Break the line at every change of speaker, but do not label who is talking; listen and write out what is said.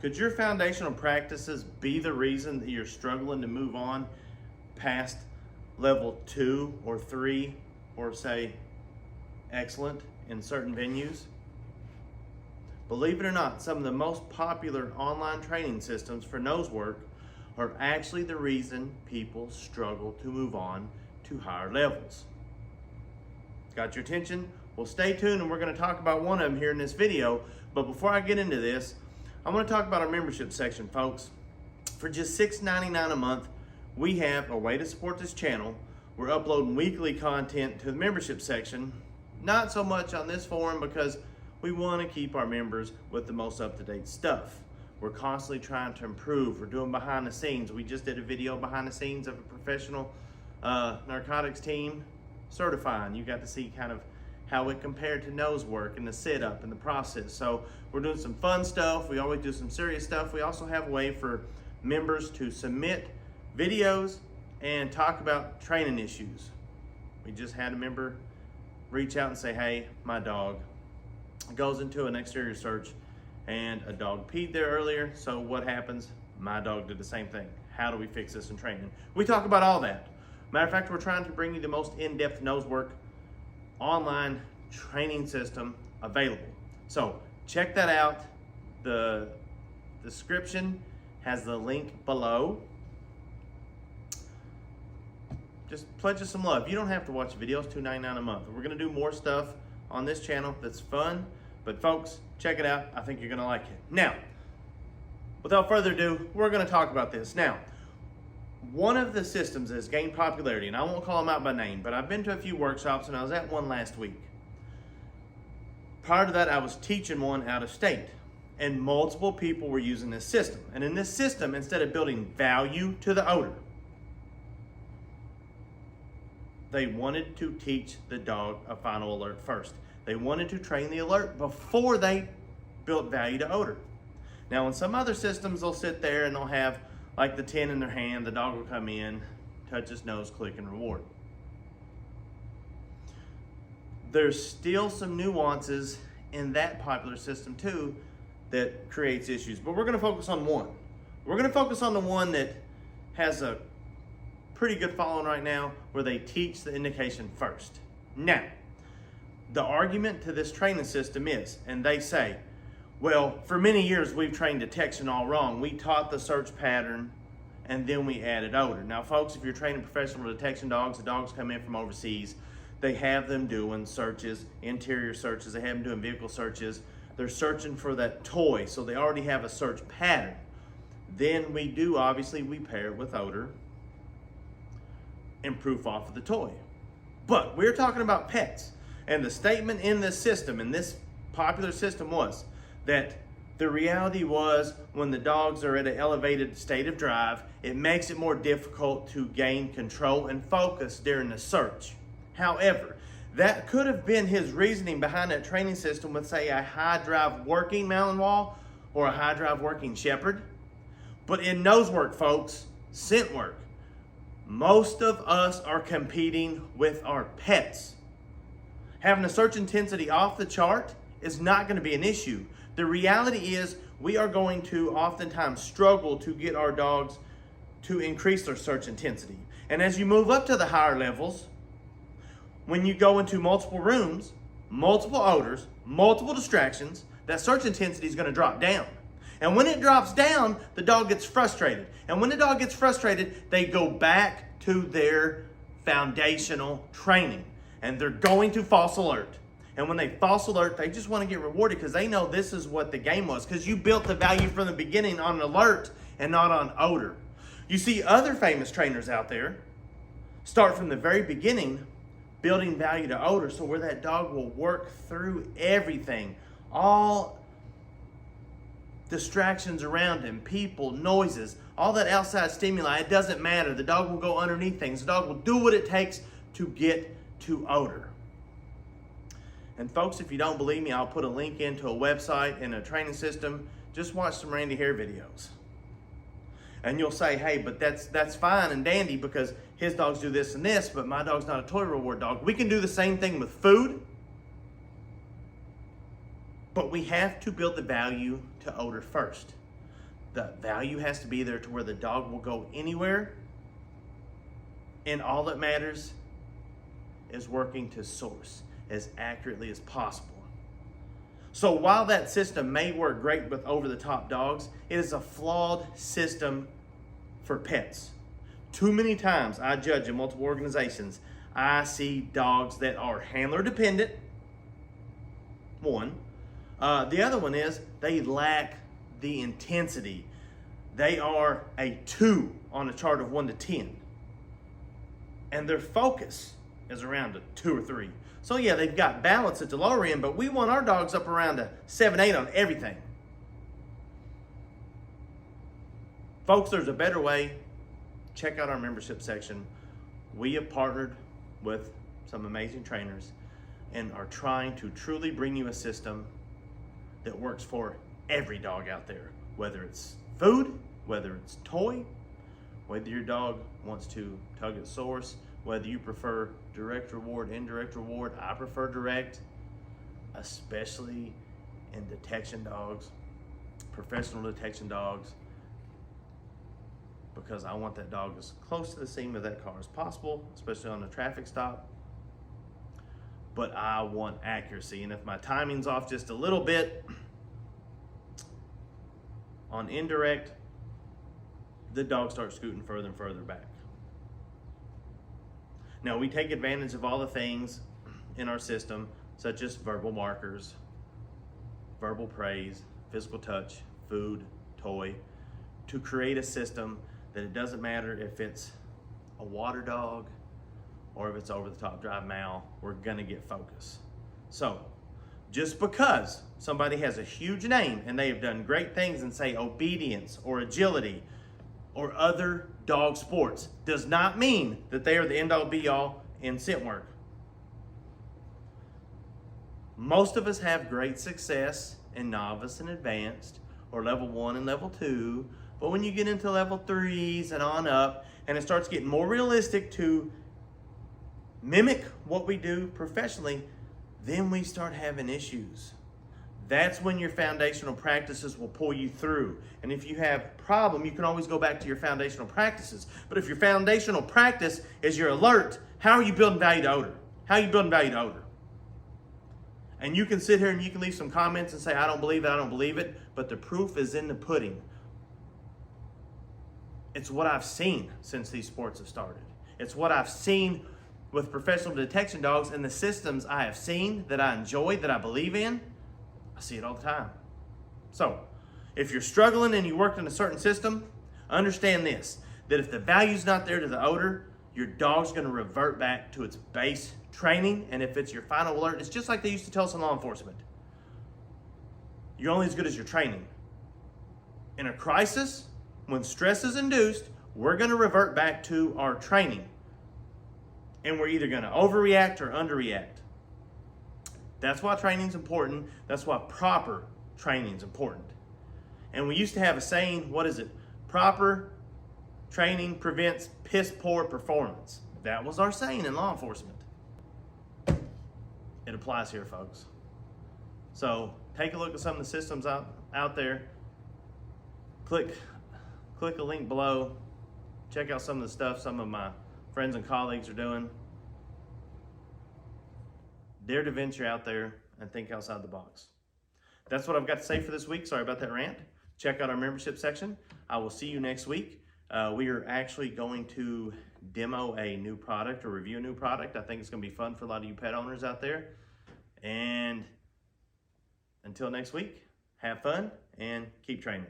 Could your foundational practices be the reason that you're struggling to move on past level 2 or 3, or say excellent in certain venues? Believe it or not, some of the most popular online training systems for nose work are actually the reason people struggle to move on to higher levels. Got your attention? Well, stay tuned and we're going to talk about one of them here in this video. But before I get into this, I want to talk about our membership section, folks. For just $6.99 a month, we have a way to support this channel. We're uploading weekly content to the membership section. Not so much on this forum because we want to keep our members with the most up-to-date stuff. We're constantly trying to improve. We're doing behind the scenes. We just did a video behind the scenes of a professional narcotics team certifying. You got to see kind of how it compared to nose work and the sit-up and the process. So we're doing some fun stuff. We always do some serious stuff. We also have a way for members to submit videos and talk about training issues. We just had a member reach out and say, hey, my dog goes into an exterior search and a dog peed there earlier. So what happens? My dog did the same thing. How do we fix this in training? We talk about all that. Matter of fact, we're trying to bring you the most in-depth nose work online training system available. So check that out. The description has the link below. Just pledge us some love. You don't have to watch videos, $2.99 a month. We're gonna do more stuff on this channel that's fun, but folks, check it out. I think you're gonna like it. Now, without further ado, we're gonna talk about this. Now, one of the systems that has gained popularity, and I won't call them out by name, but I've been to a few workshops and I was at one last week. Prior to that, I was teaching one out of state, and multiple people were using this system. And in this system, instead of building value to the odor, they wanted to teach the dog a final alert first. They wanted to train the alert before they built value to odor. Now, in some other systems, they'll sit there and they'll have like the 10 in their hand, the dog will come in, touch his nose, click, and reward. There's still some nuances in that popular system too that creates issues, but we're gonna focus on one. We're gonna focus on the one that has a pretty good following right now, where they teach the indication first. Now, the argument to this training system is, and they say, well, for many years we've trained detection all wrong. We taught the search pattern and then we added odor. Now folks, if you're training professional detection dogs, the dogs come in from overseas, they have them doing searches, interior searches, they have them doing vehicle searches. They're searching for that toy, so they already have a search pattern. Then we do, obviously, we pair it with odor and proof off of the toy. But we're talking about pets. And the statement in this system, in this popular system, was that the reality was when the dogs are at an elevated state of drive, it makes it more difficult to gain control and focus during the search. However, that could have been his reasoning behind that training system with, say, a high drive working Malinois or a high drive working Shepherd. But in nose work, folks, scent work, most of us are competing with our pets. Having a search intensity off the chart is not going to be an issue. The reality is we are going to oftentimes struggle to get our dogs to increase their search intensity. And as you move up to the higher levels, when you go into multiple rooms, multiple odors, multiple distractions, that search intensity is going to drop down. And when it drops down, the dog gets frustrated. And when the dog gets frustrated, they go back to their foundational training. And they're going to false alert. And when they false alert, they just want to get rewarded because they know this is what the game was. Because you built the value from the beginning on alert and not on odor. You see other famous trainers out there start from the very beginning building value to odor, so where that dog will work through everything, all distractions around him, people, noises, all that outside stimuli, it doesn't matter. The dog will go underneath things. The dog will do what it takes to get to odor. And folks, if you don't believe me, I'll put a link into a website and a training system. Just watch some Randy Hare videos. And you'll say, hey, but that's fine and dandy because his dogs do this and this, but my dog's not a toy reward dog. We can do the same thing with food, but we have to build the value to odor first. The value has to be there to where the dog will go anywhere, and all that matters is working to source as accurately as possible. So while that system may work great with over-the-top dogs, it is a flawed system for pets. Too many times I judge in multiple organizations, I see dogs that are handler dependent, one. The other one is they lack the intensity. They are a 2 on a chart of 1 to 10. And their focus is around a 2 or 3. So yeah, they've got balance at the lower end, but we want our dogs up around a 7, 8 on everything. Folks, there's a better way. Check out our membership section. We have partnered with some amazing trainers and are trying to truly bring you a system that works for every dog out there, whether it's food, whether it's toy, whether your dog wants to tug at source, whether you prefer direct reward, indirect reward. I prefer direct, especially in detection dogs, professional detection dogs, because I want that dog as close to the scene of that car as possible, especially on a traffic stop. But I want accuracy, and if my timing's off just a little bit on indirect, the dog starts scooting further and further back. Now, we take advantage of all the things in our system, such as verbal markers, verbal praise, physical touch, food, toy, to create a system that it doesn't matter if it's a water dog or if it's over-the-top drive mal, we're gonna get focus. So, just because somebody has a huge name and they have done great things in, say, obedience or agility or other dog sports, does not mean that they are the end-all be-all in scent work. Most of us have great success in novice and advanced, or level 1 and level 2, but when you get into level 3s and on up, and it starts getting more realistic to mimic what we do professionally, then we start having issues. That's when your foundational practices will pull you through. And if you have a problem, you can always go back to your foundational practices. But if your foundational practice is your alert, how are you building value to odor? How are you building value to odor? And you can sit here and you can leave some comments and say, I don't believe it, I don't believe it, but the proof is in the pudding. It's what I've seen since these sports have started. It's what I've seen with professional detection dogs and the systems I have seen that I enjoy, that I believe in. I see it all the time. So, if you're struggling and you worked in a certain system, understand this, that if the value's not there to the odor, your dog's gonna revert back to its base training, and if it's your final alert, it's just like they used to tell us in law enforcement. You're only as good as your training. In a crisis, when stress is induced, we're gonna revert back to our training. And we're either gonna overreact or underreact. That's why training's important. That's why proper training's important. And we used to have a saying, what is it? Proper training prevents piss poor performance. That was our saying in law enforcement. It applies here, folks. So take a look at some of the systems out there. Click a link below. Check out some of the stuff some of my friends and colleagues are doing. Dare to venture out there and think outside the box. That's what I've got to say for this week. Sorry about that rant. Check out our membership section. I will see you next week. We are actually going to demo a new product or review a new product. I think it's going to be fun for a lot of you pet owners out there. And until next week, have fun and keep training.